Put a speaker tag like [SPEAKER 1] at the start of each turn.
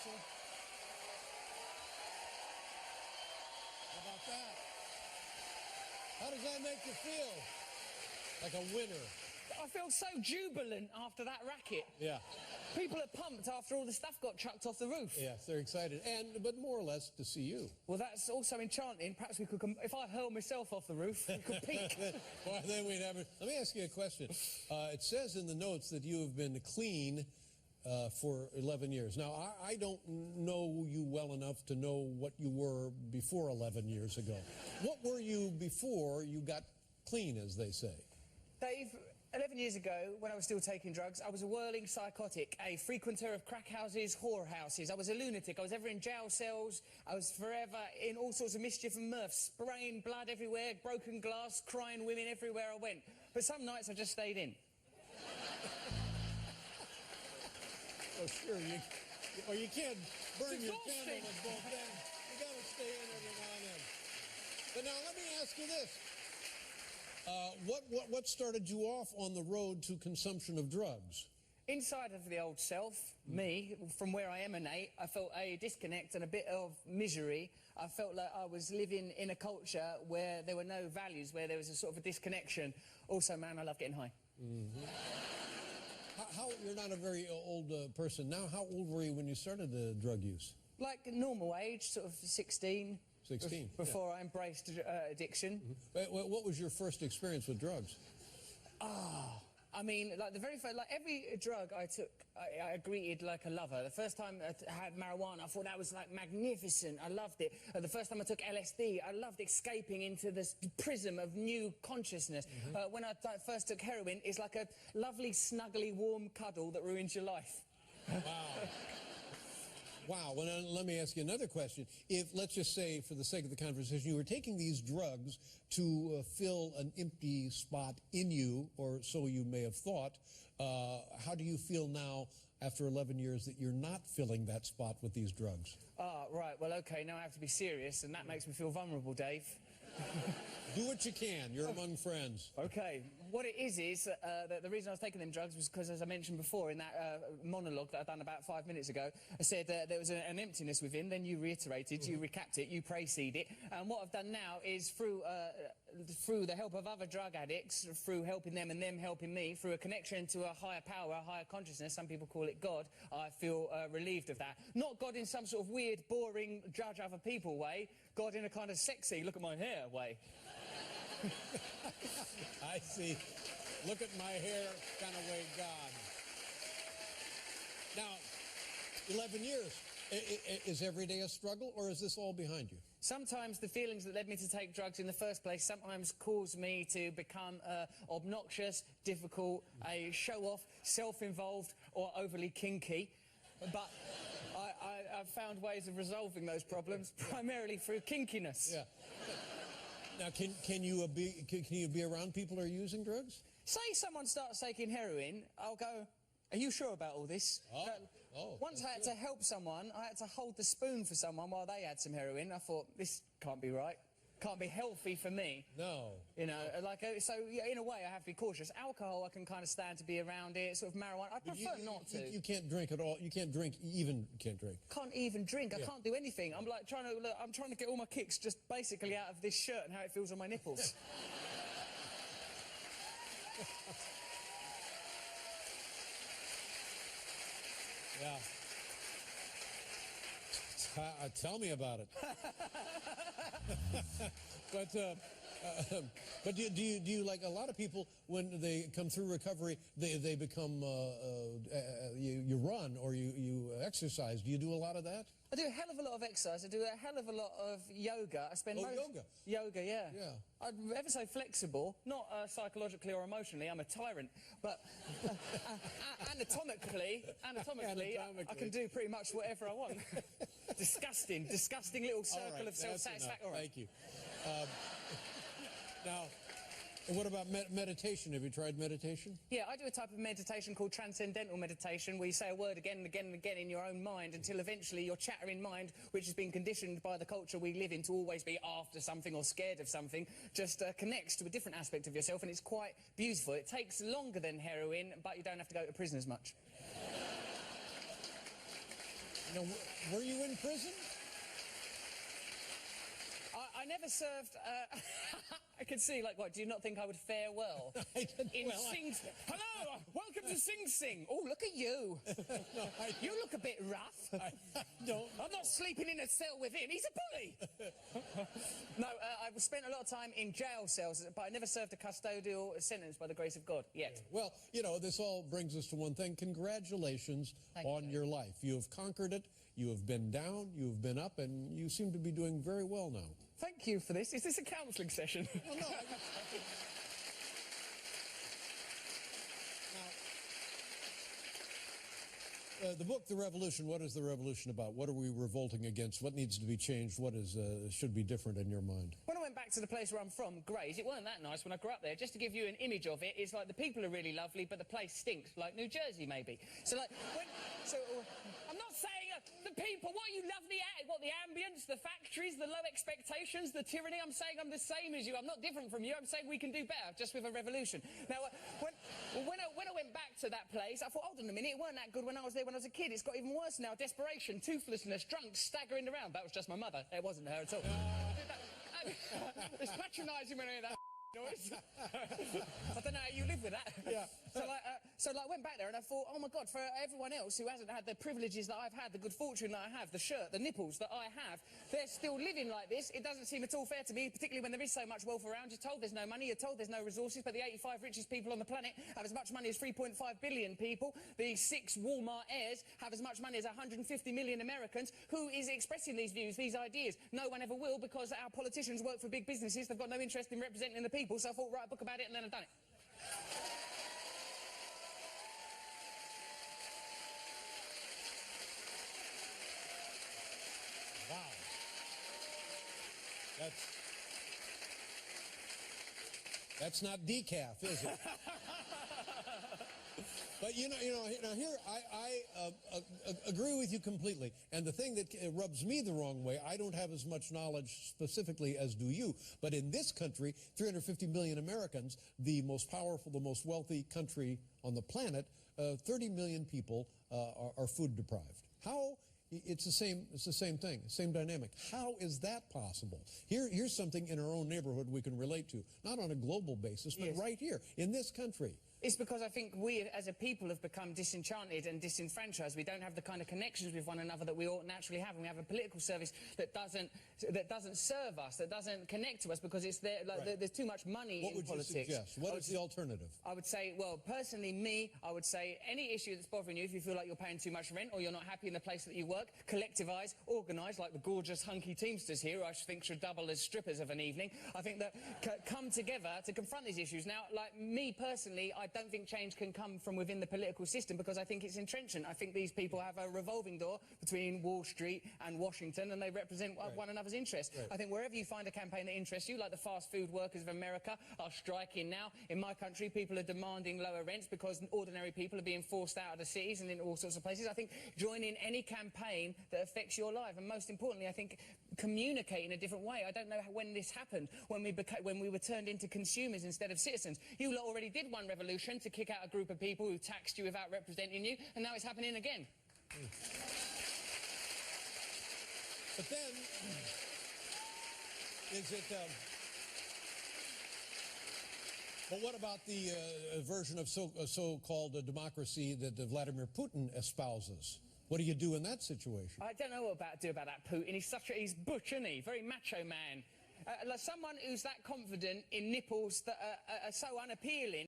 [SPEAKER 1] Marshall. How about that? How does that make you feel? Like a winner.
[SPEAKER 2] I feel so jubilant after that racket.
[SPEAKER 1] Yeah.
[SPEAKER 2] People are pumped after all the stuff got chucked off the roof.
[SPEAKER 1] Yes, they're excited, but more or less to see you.
[SPEAKER 2] Well, that's also enchanting. Perhaps we could, if I hurl myself off the roof, we could peek.
[SPEAKER 1] Well, then we'd have it. Let me ask you a question. It says in the notes that you have been clean for 11 years. Now, I don't know you well enough to know what you were before 11 years ago. What were you before you got clean, as they say?
[SPEAKER 2] Dave, 11 years ago, when I was still taking drugs, I was a whirling psychotic, a frequenter of crack houses, whorehouses. I was a lunatic. I was ever in jail cells. I was forever in all sorts of mischief and mirth, spraying blood everywhere, broken glass, crying women everywhere I went. But some nights I just stayed in.
[SPEAKER 1] Oh, sure. You can't burn your candle at both ends. You got to stay in every now and then. But now let me ask you this. What started you off on the road to consumption of drugs?
[SPEAKER 2] Inside of the old self, me, from where I emanate, I felt a disconnect and a bit of misery. I felt like I was living in a culture where there were no values, where there was a sort of a disconnection. Also, man, I love getting high.
[SPEAKER 1] Mm-hmm. You're not a very old person now. How old were you when you started the drug use?
[SPEAKER 2] Like normal age, sort of 16.
[SPEAKER 1] 16.
[SPEAKER 2] Before I embraced addiction.
[SPEAKER 1] Mm-hmm. What was your first experience with drugs?
[SPEAKER 2] I mean, like the very first, like every drug I took, I greeted like a lover. The first time I had marijuana, I thought that was like magnificent. I loved it. The first time I took LSD, I loved escaping into this prism of new consciousness. Mm-hmm. When I first took heroin, it's like a lovely, snuggly, warm cuddle that ruins your life.
[SPEAKER 1] Wow. Wow. Well, let me ask you another question. If, let's just say, for the sake of the conversation, you were taking these drugs to fill an empty spot in you, or so you may have thought, how do you feel now, after 11 years, that you're not filling that spot with these drugs?
[SPEAKER 2] Right. Well, okay, now I have to be serious, and that makes me feel vulnerable, Dave.
[SPEAKER 1] Do what you can. You're among friends.
[SPEAKER 2] Okay. What it is that the reason I was taking them drugs was because, as I mentioned before in that monologue that I'd done about 5 minutes ago, I said there was an emptiness within, then you reiterated, you recapped it, you preceded it, and what I've done now is through the help of other drug addicts, through helping them and them helping me, through a connection to a higher power, a higher consciousness, some people call it God, I feel relieved of that. Not God in some sort of weird, boring, judge other people way, God in a kind of sexy, look at my hair way.
[SPEAKER 1] I see. Look at my hair kind of way, God. Now, 11 years. Is every day a struggle, or is this all behind you?
[SPEAKER 2] Sometimes the feelings that led me to take drugs in the first place sometimes cause me to become obnoxious, difficult, a show-off, self-involved, or overly kinky. But I've found ways of resolving those problems, primarily through kinkiness.
[SPEAKER 1] Yeah. Now, can you be around people who are using drugs?
[SPEAKER 2] Say someone starts taking heroin, I'll go, are you sure about all this? Once I had to help someone, I had to hold the spoon for someone while they had some heroin. I thought, this can't be right. Can't be healthy for me.
[SPEAKER 1] No.
[SPEAKER 2] You know, like, so yeah, in a way I have to be cautious. Alcohol, I can kind of stand to be around it. Sort of marijuana, I prefer not to.
[SPEAKER 1] You can't drink at all. You can't drink, can't drink.
[SPEAKER 2] Can't even drink. I can't do anything. I'm like I'm trying to get all my kicks just basically out of this shirt and how it feels on my nipples.
[SPEAKER 1] Yeah. Tell me about it. But do you like a lot of people when they come through recovery, they become you run or you exercise? Do you do a lot of that?
[SPEAKER 2] I do a hell of a lot of exercise. I do a hell of a lot of yoga. I spend
[SPEAKER 1] yoga.
[SPEAKER 2] Yoga, yeah.
[SPEAKER 1] Yeah.
[SPEAKER 2] I'm ever so flexible, not psychologically or emotionally. I'm a tyrant, but anatomically, I can do pretty much whatever I want. disgusting little circle of self-satisfaction.
[SPEAKER 1] Right. Thank you. Now, what about meditation? Have you tried meditation?
[SPEAKER 2] Yeah, I do a type of meditation called transcendental meditation, where you say a word again and again and again in your own mind until eventually your chattering mind, which has been conditioned by the culture we live in to always be after something or scared of something, just connects to a different aspect of yourself, and it's quite beautiful. It takes longer than heroin, but you don't have to go to prison as much.
[SPEAKER 1] Now, were you in prison?
[SPEAKER 2] I never served. I could see, like, what? Do you not think I would fare well? Hello, welcome to Sing Sing. Oh, look at you.
[SPEAKER 1] No,
[SPEAKER 2] You look a bit rough.
[SPEAKER 1] I don't.
[SPEAKER 2] I'm not sleeping in a cell with him. He's a bully. No, I've spent a lot of time in jail cells, but I never served a custodial sentence by the grace of God yet.
[SPEAKER 1] Well, you know, this all brings us to one thing. Congratulations on your life. You have conquered it. You have been down. You have been up, and you seem to be doing very well now.
[SPEAKER 2] Thank you for this. Is this a counselling session?
[SPEAKER 1] Well, no. The book, The Revolution, what is the revolution about? What are we revolting against? What needs to be changed? What is should be different in your mind?
[SPEAKER 2] When I went back to the place where I'm from, Grays, it weren't that nice when I grew up there. Just to give you an image of it, it's like the people are really lovely, but the place stinks, like New Jersey, maybe. So, like, I'm not saying the people, what you love the ambience, the factories, the low expectations, the tyranny. I'm saying I'm the same as you. I'm not different from you. I'm saying we can do better, just with a revolution. Now, when I went back to that place, I thought, hold on a minute, it weren't that good when I was there when I was a kid. It's got even worse now. Desperation, toothlessness, drunk, staggering around. That was just my mother. It wasn't her at all. It's patronising when I hear that noise. I don't know how you live with that.
[SPEAKER 1] Yeah.
[SPEAKER 2] So I went back there and I thought, oh my God, for everyone else who hasn't had the privileges that I've had, the good fortune that I have, the shirt, the nipples that I have, they're still living like this. It doesn't seem at all fair to me, particularly when there is so much wealth around. You're told there's no money, you're told there's no resources, but the 85 richest people on the planet have as much money as 3.5 billion people. The 6 Walmart heirs have as much money as 150 million Americans. Who is expressing these views, these ideas? No one ever will, because our politicians work for big businesses. They've got no interest in representing the people, so I thought, write a book about it, and then I've done it.
[SPEAKER 1] Wow. That's not decaf, is it? But you know, now here I agree with you completely. And the thing that rubs me the wrong way, I don't have as much knowledge specifically as do you. But in this country, 350 million Americans, the most powerful, the most wealthy country on the planet, 30 million people are food deprived. How? It's the same thing, same dynamic. How is that possible? Here's something in our own neighborhood we can relate to, not on a global basis, but
[SPEAKER 2] yes.
[SPEAKER 1] right here in this country.
[SPEAKER 2] It's because I think we, as a people, have become disenchanted and disenfranchised. We don't have the kind of connections with one another that we ought naturally have, and we have a political service that doesn't serve us, that doesn't connect to us, because it's there. Like,
[SPEAKER 1] right.
[SPEAKER 2] There's too much money in politics. What
[SPEAKER 1] would you suggest? What is the alternative?
[SPEAKER 2] I would say, well, personally, I would say any issue that's bothering you, if you feel like you're paying too much rent or you're not happy in the place that you work, collectivise, organise, like the gorgeous hunky Teamsters here, who I think should double as strippers of an evening. I think that come together to confront these issues. Now, like me personally, I don't think change can come from within the political system, because I think it's entrenchant. I think these people have a revolving door between Wall Street and Washington, and they represent one another's interests. Right. I think wherever you find a campaign that interests you, like the fast food workers of America are striking now. In my country, people are demanding lower rents because ordinary people are being forced out of the cities and in all sorts of places. I think join in any campaign that affects your life, and most importantly, I think communicate in a different way. I don't know when this happened, when we were turned into consumers instead of citizens. You lot already did one revolution to kick out a group of people who taxed you without representing you, and now it's happening again.
[SPEAKER 1] But then, is it... But what about the version of so-called democracy that Vladimir Putin espouses? What do you do in that situation?
[SPEAKER 2] I don't know what to do about that Putin. He's butch, isn't he? Very macho man. Like someone who's that confident in nipples that are so unappealing.